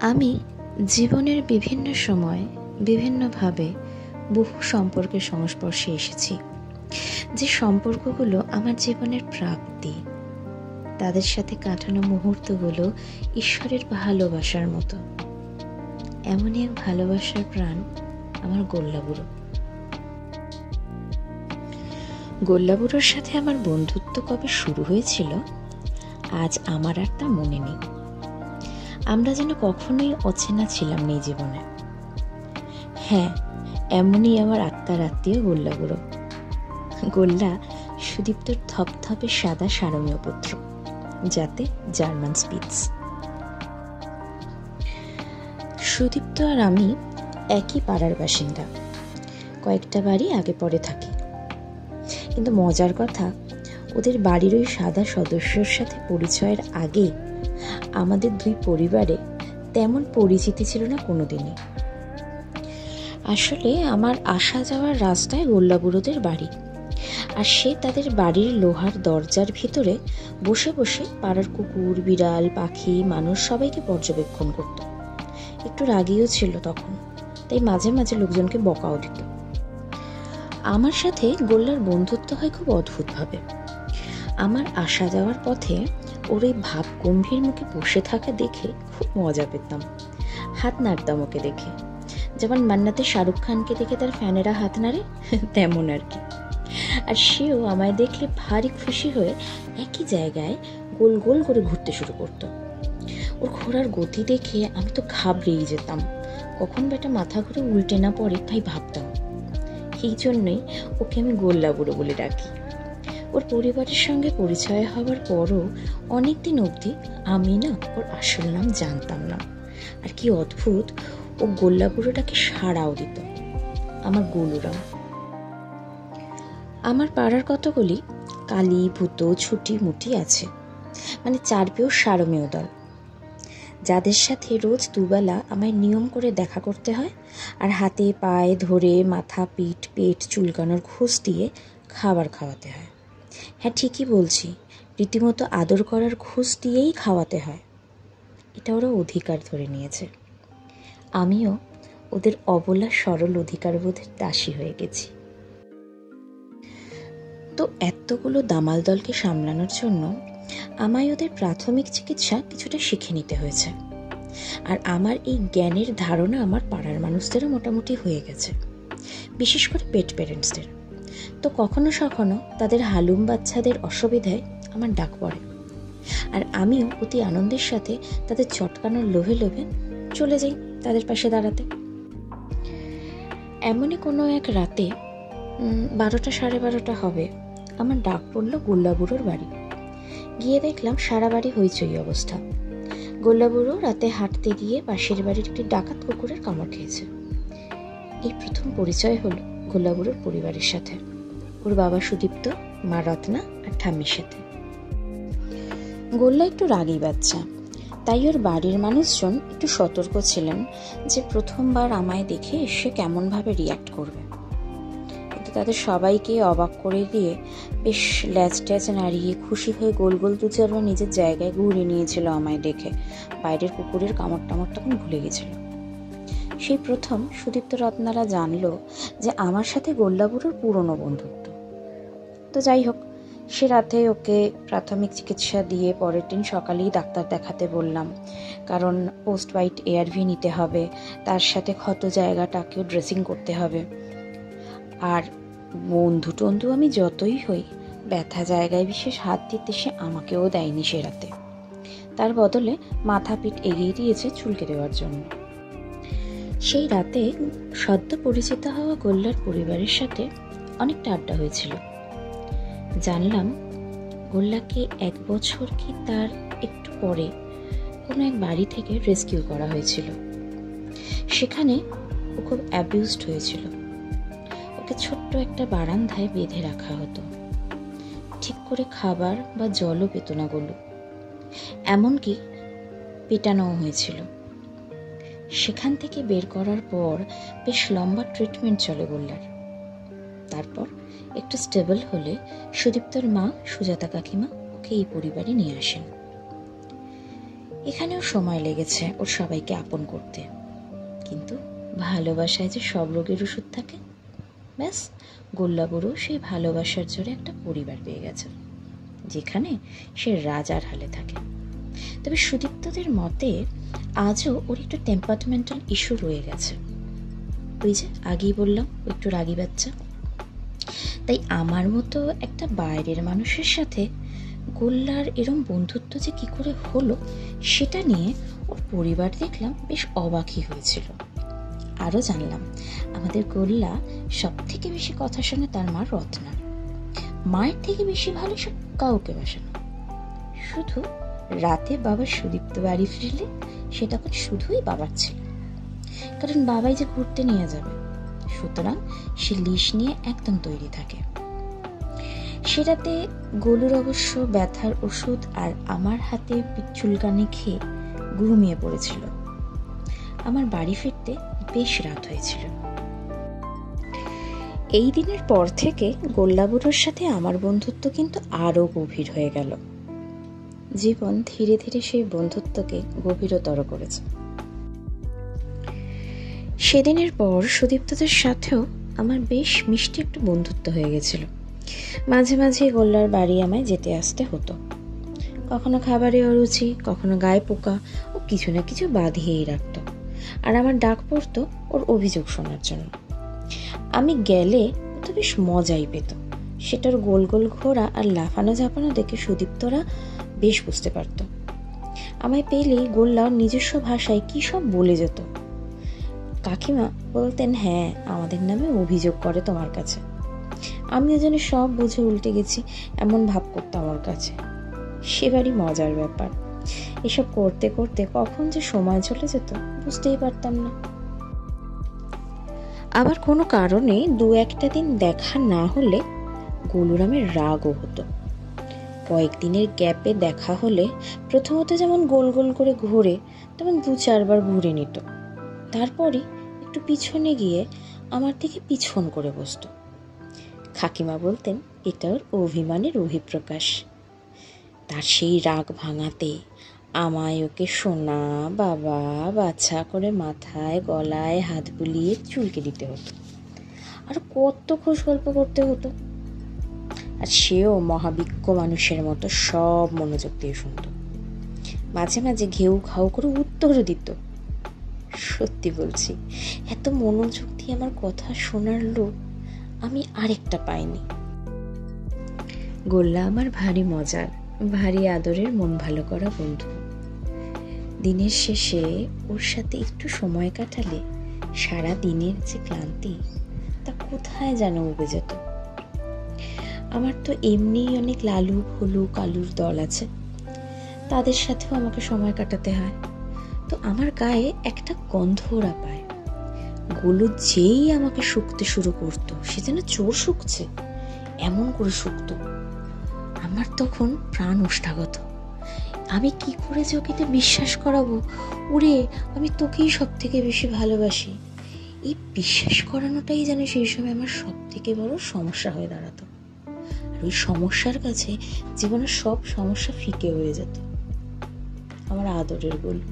আমি জীবনের বিভিন্ন সময় বিভিন্নভাবে বহু সম্পর্কের সংস্পর্শে এসেছি, যে সম্পর্কগুলো আমার জীবনের প্রাপ্তি। তাদের সাথে কাটানো মুহূর্তগুলো ঈশ্বরের ভালোবাসার মতো। এমনই এক ভালোবাসার প্রাণ আমার গোল্লাবুড়ো। গোল্লাবুড়োর সাথে আমার বন্ধুত্ব কবে শুরু হয়েছিল আজ আমার আর তা মনে নেই। আমরা যেন কখনোই অচেনা ছিলাম না এই জীবনে। হ্যাঁ, এমনই আমার আত্মার আত্মীয় গোল্লাবুড়ো। গোল্লা সুদীপ্তর থপথপে সাদা সারমীয় পুত্র, যাতে জার্মান স্পিটস। সুদীপ্ত আর আমি একই পাড়ার বাসিন্দা, কয়েকটা বাড়ি আগে পরে থাকি। কিন্তু মজার কথা, ওদের বাড়ির ওই সাদা সদস্যর সাথে পরিচয়ের আগে আমাদের দুই পরিবারে তেমন পরিচিতি ছিল না কোনোদিনই। আসলে আমার আসা যাওয়ার রাস্তায় গোল্লাবুড়োদের বাড়ি, আর সে তাদের বাড়ির লোহার দরজার ভিতরে বসে বসে পাড়ার কুকুর, বিড়াল, পাখি, মানুষ সবাইকে পর্যবেক্ষণ করত। একটু রাগীও ছিল তখন, তাই মাঝে মাঝে লোকজনকে বকাও দিত। আমার সাথে গোল্লার বন্ধুত্ব হয় খুব অদ্ভুতভাবে। আমার আসা যাওয়ার পথে ওর এই ভাব গম্ভীর মুখে বসে থাকা দেখে খুব মজা পেতাম। হাত নাড়তাম ওকে দেখে, যেমন মান্নাতে শাহরুখ খানকে দেখে তার ফ্যানেরা হাত নাড়ে, তেমন আর কি। আর সেও আমায় দেখলে ভারী খুশি হয়ে একই জায়গায় গোল গোল করে ঘুরতে শুরু করত। ওর ঘোরার গতি দেখে আমি তো ঘাবড়েই যেতাম, কখন বেটা মাথা ঘুরে উল্টে না পড়ে, তাই ভাবতাম। এই জন্যই ওকে আমি গোল্লাবুড়ো বলে ডাকি। ওর পরিবারের সঙ্গে পরিচয় হওয়ার পরও অনেকদিন অবধি আমি না ওর আসল নাম জানতাম না। আর কি অদ্ভুত, ও গোল্লাবুড়োটাকে সাড়াও দিত, আমার গোলুরাম। আমার পাড়ার কতগুলি কালী, ভূত, ছুটি মুটি আছে, মানে চারপেও সারমেয় দল, যাদের সাথে রোজ দুবেলা আমায় নিয়ম করে দেখা করতে হয়, আর হাতে পায়ে ধরে মাথা, পিঠ, পেট চুলকানোর ঘুষ দিয়ে খাবার খাওয়াতে হয়। হ্যাঁ, ঠিকই বলছি, রীতিমতো আদর করার ঘুষ দিয়েই খাওয়াতে হয়। এটা ওরা অধিকার ধরে নিয়েছে। আমিও ওদের অবলা সরল অধিকারবোধের দাসী হয়ে গেছি। তো এতগুলো দামাল দলকে সামলানোর জন্য আমায় ওদের প্রাথমিক চিকিৎসা কিছুটা শিখে নিতে হয়েছে। আর আমার এই জ্ঞানের ধারণা আমার পাড়ার মানুষদেরও মোটামুটি হয়ে গেছে, বিশেষ করে পেট প্যারেন্টসদের। তো কখনো সখনো তাদের হালুম বাচ্চাদের অসুবিধায় আমার ডাক পড়ে, আর আমিও অতি আনন্দের সাথে তাদের চটকানোর লোভে লোভে চলে যাই তাদের পাশে দাঁড়াতে। এমনই কোনো এক রাতে 12টা সাড়ে 12টা হবে, আমার ডাক পড়লো গোল্লাবুড়োর বাড়ি। গিয়ে দেখলাম সারা বাড়ি হইচই অবস্থা। গোল্লাবুড়ো রাতে হাঁটতে গিয়ে পাশের বাড়ির একটি ডাকাত কুকুরের কামড় খেয়েছে। এই প্রথম পরিচয় হলো গোল্লাবুড়োর পরিবারের সাথে, ওর বাবা সুদীপ্ত, মা রত্না আর ঠাম্মির সাথে। গোল্লা একটু রাগী বাচ্চা, তাই ওর বাড়ির মানুষজন একটু সতর্ক ছিলেন যে প্রথমবার আমায় দেখে এসে কেমনভাবে রিয়াক্ট করবে। কিন্তু তাদের সবাইকে অবাক করে দিয়ে বেশ ল্যাচ ট্যাচ নাড়িয়ে খুশি হয়ে গোল গোল দু চারবার নিজের জায়গায় ঘুরিয়ে নিয়েছিল আমায় দেখে। বাইরের কুকুরের কামড় টামড় তখন ভুলে গেছিল। সেই প্রথম সুদীপ্ত রত্নারা জানলো যে আমার সাথে গোল্লাবুড়োর পুরনো বন্ধুত্ব। তো যাই হোক, সে রাতে ওকে প্রাথমিক চিকিৎসা দিয়ে পরের দিন সকালেই ডাক্তার দেখাতে বললাম, কারণ পোস্ট বাইট ARV নিতে হবে, তার সাথে ক্ষত জায়গাটাকেও ড্রেসিং করতে হবে। আর বন্ধু টন্ধু আমি যতই হই, ব্যথা জায়গায় বিশেষ হাত দিতে সে আমাকেও দেয়নি সে রাতে। তার বদলে মাথা পিঠ এগিয়ে দিয়েছে চুলকে দেওয়ার জন্য। সেই রাতে সদ্য পরিচিত হওয়া গোল্লার পরিবারের সাথে অনেকটা আড্ডা হয়েছিল। জানলাম গোল্লাকে 1 বছর কি তার একটু পরে কোনো এক বাড়ি থেকে রেস্কিউ করা হয়েছিল। সেখানে ও খুব অ্যাবিউজড হয়েছিল। ওকে ছোট্ট একটা বারান্দায় বেঁধে রাখা হতো, ঠিক করে খাবার বা জলও পেত না গোলু, এমনকি পেটানোও হয়েছিল। সেখান থেকে বের করার পর বেশ লম্বা ট্রিটমেন্ট চলে গোল্লার। তারপর একটু স্টেবল হলে সুদীপ্তর মা সুজাতা কাকিমা ওকে এই পরিবারে নিয়ে আসেন। এখানেও সময় লেগেছে ওর সবাইকে আপন করতে, কিন্তু ভালোবাসায় যে সব রোগের ওষুধ থাকে। ব্যাস, গোল্লাবুড়ো সেই ভালোবাসার জোরে একটা পরিবার পেয়ে গেছে, যেখানে সে রাজার হালে থাকে। তবে সুদীপ্তদের মতে আজও ওর একটু টেম্পারমেন্টাল ইস্যু রয়ে গেছে। ওই যে আগেই বললাম, একটু রাগী বাচ্চা। তাই আমার মতো একটা বাইরের মানুষের সাথে গোল্লার এরম বন্ধুত্ব যে কি করে হলো, সেটা নিয়ে ওর পরিবার দেখলাম বেশ অবাকই হয়েছিল। আরও জানলাম আমাদের গোল্লা সব থেকে বেশি কথা শোনে তার মা রত্না। মায়ের থেকে বেশি ভালো সব কাউকে বাসে না। শুধু রাতে বাবা সুদীপ্ত বাড়ি ফিরলে সেটা তখন শুধুই বাবার ছিল, কারণ বাবাই যে ঘুরতে নিয়ে যাবে, সুতরাং সে লিশ নিয়ে একদম তৈরি থাকে। সেটাতে গোলুর অবশ্য ব্যথার ওষুধ আর আমার হাতে চুলকানি খেয়ে ঘুমিয়ে পড়েছিল। আমার বাড়ি ফিরতে বেশ রাত হয়েছিল। এই দিনের পর থেকে গোল্লাবুড়োর সাথে আমার বন্ধুত্ব কিন্তু আরো গভীর হয়ে গেল। জীবন ধীরে ধীরে সেই বন্ধুত্বকে গভীরতর করেছে। সেদিনের পর সুদীপ্তদের সাথেও আমার বেশ মিষ্টি একটু বন্ধুত্ব হয়ে গেছিল। মাঝে মাঝে গোল্লার বাড়ি আমায় যেতে আসতে হতো। কখনো খাবারে অরুচি, কখনো গায়ে পোকা, ও কিছু না কিছু বাঁধিয়েই রাখতো। আর আমার ডাক পড়তো ওর অভিযোগ শোনার জন্য। আমি গেলে ও তো বেশ মজাই পেত। সেটার গোল গোল ঘোরা আর লাফানো ঝাপানো দেখে সুদীপ্তরা বেশ বুঝতে পারত। আমায় পেলেই গোল্লা ওর নিজস্ব ভাষায় কি সব বলে যেত। কাকিমা বলতেন, হ্যাঁ, আমাদের নামে অভিযোগ করে তোমার কাছে। আমিও যেন সব বুঝে উল্টে গেছি এমন ভাব করতাম ওর কাছে। সেবারই মজার ব্যাপার, এসব করতে করতে কখন যে সময় চলে যেত বুঝতেই পারতাম না। আবার কোনো কারণে দু একটা দিন দেখা না হলে গোলুরামের রাগও হতো। কয়েকদিনের গ্যাপে দেখা হলে প্রথমত যেমন গোল গোল করে ঘুরে, তেমন 2-4 বার ঘুরে নিত। তারপরে একটু পিছনে গিয়ে আমার দিকে পিছন করে বসত। কাকিমা বলতেন এটা ওর অভিমানের অভিপ্রকাশ। তার সেই রাগ ভাঙাতে আমায় ওকে সোনা বাবা বাছা করে মাথায় গলায় হাত বুলিয়ে চুলকে দিতে হতো, আর কত খুশ গল্প করতে হতো। আর সেও মহাবিজ্ঞ মানুষের মতো সব মনোযোগ দিয়ে শুনত। মাঝে মাঝে ঘেউ ঘাউ করে উত্তরও দিত। সত্যি বলছি, এত মনোযোগ দিয়ে আমার কথা শোনার লোক আমি আরেকটা পাইনি। গোল্লা আমার ভারী মজার, ভারী আদরের, মন ভালো করা বন্ধু। দিনের শেষে ওর সাথে একটু সময় কাটালে সারা দিনের যে ক্লান্তি তা কোথায় যেন উবে যেত। আমার তো এমনিই অনেক লালু ভলু কালুর দল আছে, তাদের সাথেও আমাকে সময় কাটাতে হয়। তো আমার গায়ে একটা গন্ধ ওরা পায়। গোলু যেই আমাকে শুকতে শুরু করতো, সে যেন চোর শুকছে এমন করে শুকতো। আমার তখন প্রাণ ওষ্ঠাগত। আমি কি করে যে ওকে বিশ্বাস করাবো, ওরে আমি তোকেই সব থেকে বেশি ভালোবাসি। এই বিশ্বাস করানোটাই যেন সেই সময় আমার সব থেকে বড় সমস্যা হয়ে দাঁড়াতো। আর ওই সমস্যার কাছে জীবনের সব সমস্যা ফিকে হয়ে যেত। আমার আদরের গোলু।